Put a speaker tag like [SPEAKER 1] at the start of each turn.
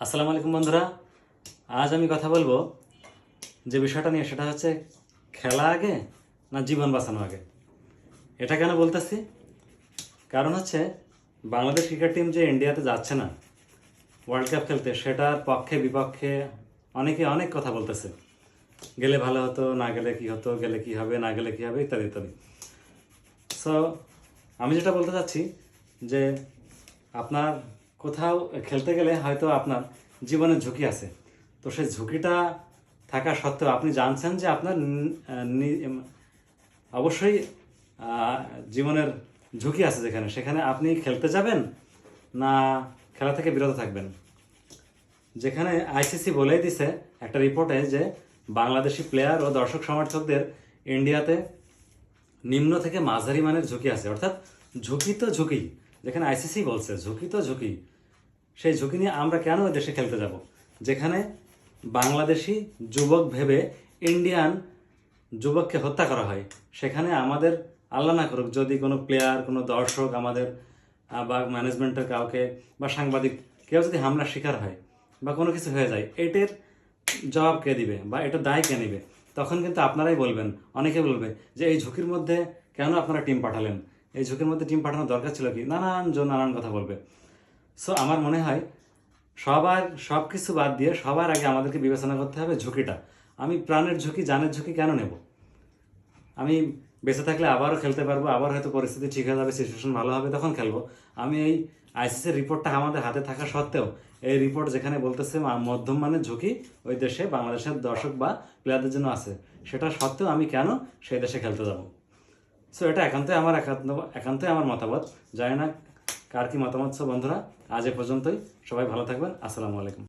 [SPEAKER 1] আসসালামু আলাইকুম বন্ধুরা। আজ আমি কথা বলবো যে বিষয়টা নিয়ে, সেটা হচ্ছে খেলা আগে না জীবন বাঁচানো আগে। এটা কেন বলতেছি? কারণ হচ্ছে বাংলাদেশ ক্রিকেট টিম যে ইন্ডিয়াতে যাচ্ছে না ওয়ার্ল্ড কাপ খেলতে, সেটার পক্ষে বিপক্ষে অনেকে অনেক কথা বলতেছে। গেলে ভালো হতো, না গেলে কি হতো, গেলে কি হবে, না গেলে কি হবে, ইত্যাদি ইত্যাদি। সো আমি যেটা বলতে চাচ্ছি যে আপনার কোথাও খেলতে গেলে হয়তো আপনার জীবনের ঝুঁকি আছে। তো সেই ঝুঁকিটা থাকা সত্ত্বেও আপনি জানছেন যে আপনার অবশ্যই জীবনের ঝুঁকি আছে, সেখানে আপনি খেলতে যাবেন না খেলা থেকে বিরত থাকবেন। যেখানে আইসিসি বলেই দিছে একটা রিপোর্টে যে বাংলাদেশি প্লেয়ার ও দর্শক সমর্থকদের ইন্ডিয়াতে নিম্ন থেকে মাঝারি মানের ঝুঁকি আছে। অর্থাৎ ঝুঁকি তো ঝুঁকি, যেখানে আইসিসি বলছে ঝুঁকি তো ঝুঁকি, সেই ঝুঁকি নিয়ে আমরা কেন ওই দেশে খেলতে যাব যেখানে বাংলাদেশি যুবক ভেবে ইন্ডিয়ান যুবককে হত্যা করা হয়। সেখানে আমাদের আল্লাহ না করুক যদি কোনো প্লেয়ার, কোনো দর্শক আমাদের বা ম্যানেজমেন্টের কাউকে বা সাংবাদিক কেউ যদি হামলার শিকার হয় বা কোনো কিছু হয়ে যায়, এটার জবাব কে দিবে বা এটার দায় কে নেবে? তখন কিন্তু আপনারাই বলবেন, অনেকে বলবে যে এই ঝুঁকির মধ্যে কেন আপনারা টিম পাঠালেন, এই ঝুঁকির মধ্যে টিম পাঠানোর দরকার ছিল কি, নানান কথা বলবে। সো আমার মনে হয় সব কিছু বাদ দিয়ে সবার আগে আমাদেরকে বিবেচনা করতে হবে ঝুঁকিটা। আমি প্রাণের ঝুঁকি, জানের ঝুঁকি কেন নেব? আমি বেঁচে থাকলে আবারও খেলতে পারবো, আবার হয়তো পরিস্থিতি ঠিক হয়ে যাবে, সিচুয়েশন ভালো হবে, তখন খেলবো। আমি এই আইসিসির রিপোর্টটা আমাদের হাতে থাকা সত্ত্বেও, এই রিপোর্ট যেখানে বলতেছে মধ্যম মানের ঝুঁকি ওই দেশে বাংলাদেশের দর্শক বা প্লেয়ারদের জন্য আছে, সেটা সত্ত্বেও আমি কেন সেই দেশে খেলতে যাব? সো এটা একান্তই আমার মতামত। জানি না কার কি মতামত। সো বন্ধুরা, আজ এ পর্যন্তই। সবাই ভালো থাকবেন। আসসালামু আলাইকুম।